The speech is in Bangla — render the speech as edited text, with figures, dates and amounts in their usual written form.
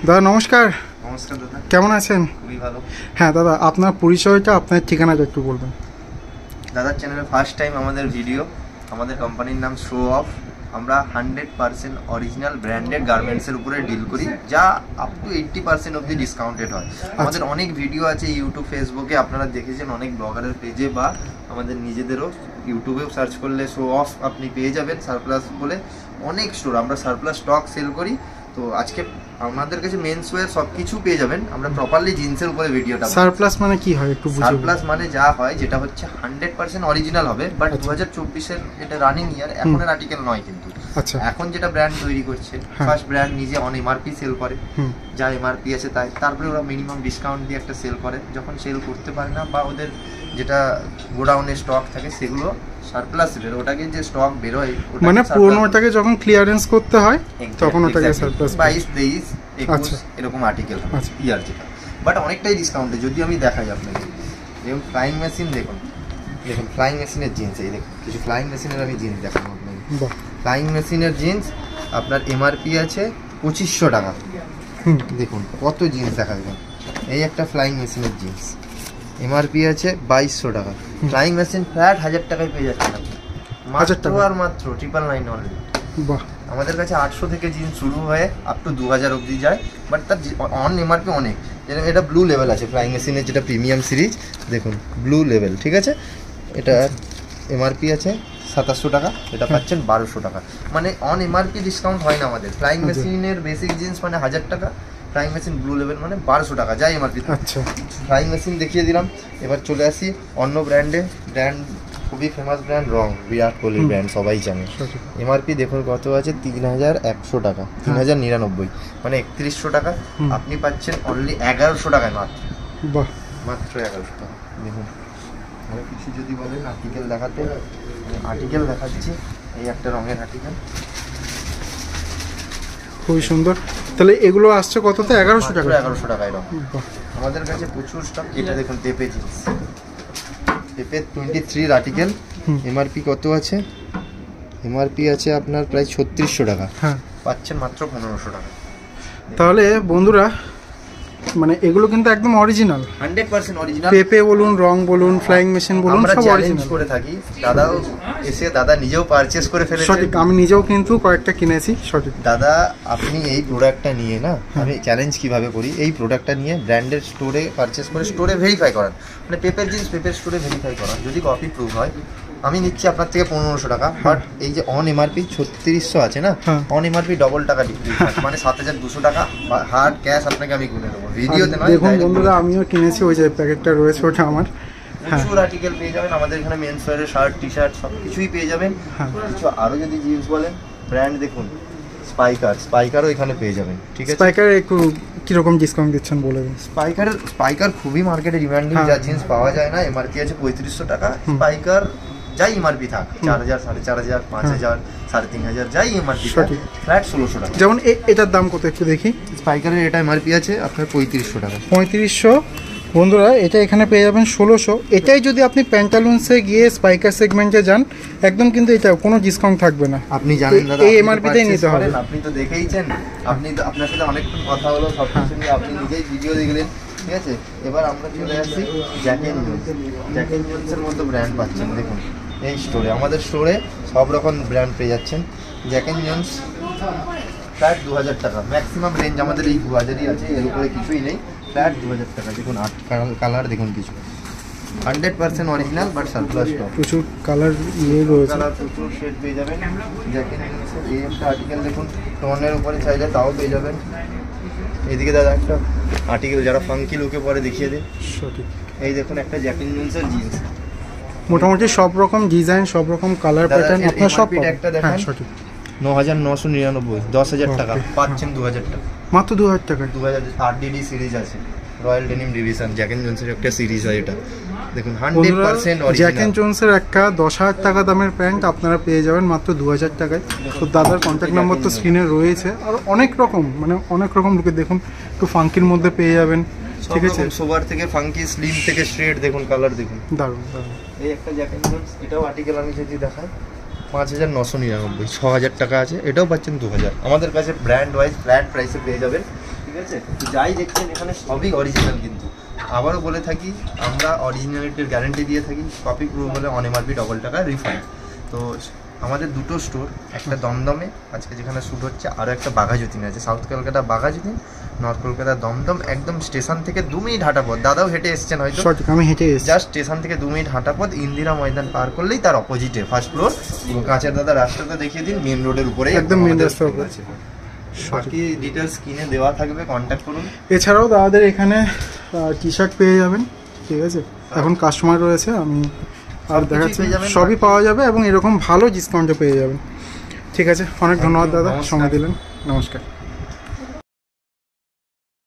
দাদা নমস্কার। নমস্কার দাদা, কেমন আছেন? খুবই ভালো। হ্যাঁ দাদা, আপনার পরিচয়টা, আপনার ঠিকানাটা একটু বলবেন। দাদার চ্যানেলে ফার্স্ট টাইম আমাদের ভিডিও। আমাদের কোম্পানির নাম শো অফ। আমরা 100% অরিজিনাল ব্র্যান্ডেড গার্মেন্টসের উপরে ডিল করি, যা আপ টু 80% অবধি ডিসকাউন্টেড হয়। আমাদের অনেক ভিডিও আছে ইউটিউব, ফেসবুকে, আপনারা দেখেছেন অনেক ব্লগারের পেজে, বা আমাদের নিজেদেরও ইউটিউবেও সার্চ করলে শো অফ আপনি পেয়ে যাবেন। সারপ্লাস বলে অনেক স্টোর, আমরা সারপ্লাস স্টক সেল করি। তো আজকে আমাদের কাছে মেন্স ওয়্যার সব কিছু পেয়ে যাবেন। আমরা প্রপারলি জিন্সের উপরে ভিডিওটা। সারপ্লাস মানে কি হয় একটু বুঝিয়ে। সারপ্লাস মানে যা হয়, যেটা হচ্ছে 100% অরিজিনাল হবে, বাট 2024-এর এটা রানিং ইয়ার, এখনের আর্টিকেল নয় কিন্তু। আচ্ছা, এখন যেটা ব্র্যান্ড তৈরি করছে, ফার্স্ট ব্র্যান্ড নিজে অন এমআরপি সেল করে, যা এমআরপি আছে তাই। তারপরে ওরা মিনিমাম ডিসকাউন্ট দিয়ে একটা সেল করে। যখন সেল করতে পারে না, বা ওদের যেটা গোডাউনে স্টক থাকে, সেগুলো সারপ্লাস বের, ওটাকে যে স্টক বেরোয়, মানে পুরোনোটাকে যখন ক্লিয়ারেন্স করতে হয় তখন ওটাকে সারপ্লাস। 22, 23, 21 এরকম আর্টিকেল ইয়ার যেটা, বাট অনেকটাই ডিসকাউন্টে। যদি আমি দেখাই আপনাকে, যেমন ফ্লাইং মেশিন, দেখুন ফ্লাইং মেশিনের জিন্স, এই দেখুন কিছু ফ্লাইং মেশিনের আমি জিন্স দেখাবো আপনাকে। ফ্লাইং মেশিনের জিন্স আপনার এমআরপি আছে 2500 টাকা। দেখুন কত জিন্স দেখা যাবে। এই একটা ফ্লাইং মেশিনের জিন্স এমআরপি আছে 2200 টাকা। ফ্লাইং মেশিন ফ্ল্যাট 1000 টাকায় পেয়ে যাচ্ছেন আপনি, মাত্র আর মাত্র 999 অনলি। বাহ, আমাদের কাছে 800 থেকে জিন্স শুরু হয়ে আপ টু 2000 অবধি যায়, বাট তার অন এমআরপি অনেক। যেরকম এটা ব্লু লেভেল আছে ফ্লাইং মেশিনের, যেটা প্রিমিয়াম সিরিজ, দেখুন ব্লু লেভেল, ঠিক আছে। এটা এমআরপি আছে 2700 টাকা, এটা পাচ্ছেন 1200 টাকা। মানে অন এমআরপি ডিসকাউন্ট হয় না আমাদের। ফ্লাইং মেশিনের বেসিক জিন্স মানে 1000 টাকা, ফ্লাইং মেশিন ব্লু লেভেল মানে 1200 টাকা, যাই এমআরপি। আচ্ছা, ফ্লাইং মেশিন দেখিয়ে দিলাম। এবার চলে আসি অন্য ব্র্যান্ডে। ব্র্যান্ড খুবই ফেমাস ব্র্যান্ড রং, বিরাট কোহলি ব্র্যান্ড, সবাই জানে। এমআরপি দেখুন কত আছে, 3100 টাকা, 3099, মানে 3100 টাকা। আপনি পাচ্ছেন অনলি 1100 টাকায় মাত্র। বাহ, মাত্র 1100 টাকা। দেখুন আরও কিছু যদি বলেন আর্টিকেল দেখাতে, আর্টিকেল দেখাচ্ছি। এই একটা রঙের আর্টিকেল, খুবই সুন্দর। তাহলে এগুলো আসছে কততে? 1100 টাকা। 1100 টাকায় রঙ। আমাদের কাছে প্রচুর স্টক। এটা দেখুন পেপে জিন্স, পেপে 23 আর্টিকেল। এমআরপি কত আছে? এমআরপি আছে আপনার প্রায় 3600 টাকা, পাচ্ছেন মাত্র 1500 টাকা। তাহলে বন্ধুরা, মানে এগুলো কিন্তু একদম অরিজিনাল, 100% অরিজিনাল। পেপে বলুন, রং বলুন, ফ্লাইং মেশিন বলুন, সব অরিজিনাল করে থাকি। দাদাও এসে, দাদা নিজেও পারচেজ করে ফেলেছে। সঠিক, আমি নিজেও কিন্তু কয়েকটা কিনেছি। সঠিক দাদা, আপনি এই প্রোডাক্টটা নিয়ে, না আমি চ্যালেঞ্জ কিভাবে করি, এই প্রোডাক্টটা নিয়ে ব্র্যান্ডের স্টোরে পারচেজ করে, স্টোরে ভেরিফাই করান, মানে পেপের জিনিস পেপের স্টোরে ভেরিফাই করান। যদি কপি প্রুফ হয়, আমি নিচ্ছি আপনার থেকে 1500 টাকা, বাট এই যে অন এমআরপি 3600 আছে না, অন এমআরপি ডবল টাকা ডিক্রিজ, মানে 7200 টাকা হার্ড ক্যাশ আপনাকে আমি গুনে দেবো, ভিডিওতে নয়। দেখুন বন্ধুরা, আমিও কিনেছি, ওই যে প্যাকেটটা রয়েছে ওটা আমার। প্রচুর আর্টিকেল পেয়ে যাবেন আমাদের এখানে, মেন্স ওয়্যারের শার্ট, টি শার্ট সব কিছুই পেয়ে যাবেন। কিছু আরও যদি জিন্স বলেন, ব্র্যান্ড দেখুন স্পাইকারও এখানে পেয়ে যাবেন, ঠিক আছে। স্পাইকার একটু কিরকম ডিসকাউন্ট দিচ্ছেন বলে দিন। স্পাইকার খুবই মার্কেটে ডিমান্ডিং, যা জিন্স পাওয়া যায় না। এমআরপি আছে 3500 টাকা। স্পাইকার যাই এমআরপি থাক, 4000, 4500, 5000, 3500, যাই এমআরপি থাক, ফ্ল্যাট 1600 টাকা। যেমন এটার দাম কত একটু দেখি। স্পাইকারের এটা এমআরপি আছে আপনার 3500 টাকা। 3500 বন্ধুরা, এটা এখানে পেয়ে যাবেন 1600। এটাই যদি আপনি প্যান্টালুন্সে গিয়ে স্পাইকার সেগমেন্টে যান, একদম কিন্তু এটা কোনো ডিসকাউন্ট থাকবে না। আপনি জানেন দাদা, এই এমআরপিতেই নিতে হবে। আপনি তো দেখেইছেন, আপনি তো, আপনার সাথে অনেকক্ষণ কথা হলো, সব কিছু নিয়ে আপনি নিজেই ভিডিও দেখলেন, ঠিক আছে। এবার আমরা চলে আসছি Jack and Jones. Jack and জোন্সের মতো ব্র্যান্ড পাচ্ছেন দেখুন এই স্টোরে। আমাদের স্টোরে সব রকম ব্র্যান্ড পেয়ে যাচ্ছেন। জ্যাক এন্ড জোন্স ফ্ল্যাট 2000 টাকা, ম্যাক্সিমাম রেঞ্জ আমাদের এই 2000ই আছে, এর উপরে কিছুই নেই। ফ্ল্যাট 2000 টাকা। দেখুন 8 কালার, দেখুন কিছু 100% অরিজিনাল, বাট সারপ্লাস স্টক। প্রচুর কালার রয়েছে, প্রচুর শেড পেয়ে যাবেন। জ্যাক এন্ড জোন্সের এই একটা আর্টিকেল দেখুন, টোনের উপরে চাইলে তাও পেয়ে যাবেন। এদিকে দাদা একটা আর্টিকেল, যারা ফাঙ্কি লুকে পরে দেখিয়ে দেয়। সঠিক, এই দেখুন একটা জ্যাক এন্ড জোন্সের জিন্স, মোটামুটি সব রকম ডিজাইন, সব রকম কালার প্যাটার্ন আপনার সব একটা দেখেন। সঠিক, 9999, 10000 টাকা, পাচ্ছেন 2000 টাকা, মাত্র 2000 টাকা। 2000 8DD সিরিজ আছে, royal denim division, Jack and জোন্সের একটা সিরিজ হয় এটা। দেখুন 100% অরিজিনাল। জ্যাক এন্ড জোন্সের একটা 10000 টাকা দামের প্যান্ট আপনারা পেয়ে যাবেন মাত্র 2000 টাকায়। তো দাদার কন্ট্যাক্ট নাম্বার তো স্ক্রিনে রয়েছে। আর অনেক রকম, মানে অনেক রকম লুকে দেখুন, একটু ফাঙ্কির মধ্যে পেয়ে যাবেন, ঠিক আছে। সোবার থেকে ফাঙ্কি, স্লিম থেকে স্ট্রেট, দেখুন কালার দেখুন, দারুণ দারুণ। এই একটা জ্যাক এন্ড জোন্স, এটাও আর্টিকেল আমি যদি দেখাই 5999, 6000 টাকা আছে, এটাও পাচ্ছেন 2000। আমাদের কাছে ব্র্যান্ড ওয়াইজ ফ্ল্যাট প্রাইসে পেয়ে যাবেন। ঠিক আছে, তো যাই দেখছেন এখানে সবই অরিজিনাল। কিন্তু আবারও বলে থাকি, আমরা অরিজিনালিটির গ্যারেন্টি দিয়ে থাকি, কপি প্রুফ হলে অন এমআরপি ডবল টাকা রিফান্ড। তো আমাদের দুটো স্টোর, একটা দমদমে আজকে যেখানে শ্যুট হচ্ছে, আরও একটা বাঘাযতীনে আছে। South Kolkata Baghajatin, north Kolkata Dum Dum. একদম স্টেশন থেকে 2 মিনিট হাঁটা পথ, দাদাও হেঁটে এসছেন হয়তো, আমি হেঁটে এসেছি। জাস্ট স্টেশন থেকে 2 মিনিট হাঁটা পথ, ইন্দিরা ময়দান পার করলেই তার অপোজিটে ফার্স্ট ফ্লোর। কাঁচের দাদা রাস্তাটা দেখিয়ে দিন, মেন রোডের উপরেই, একদম মেন রাস্তার উপরে। বাকি ডিটেলস স্ক্রিনে দেওয়া থাকবে, কন্ট্যাক্ট করুন। এছাড়াও দাদাদের এখানে টি শার্ট পেয়ে যাবেন, ঠিক আছে। এখন কাস্টমার রয়েছে, আমি আর দেখাচ্ছি, সবই পাওয়া যাবে এবং এরকম ভালো ডিসকাউন্টে পেয়ে যাবেন। ঠিক আছে, অনেক ধন্যবাদ দাদা, সময় দিলেন, নমস্কার।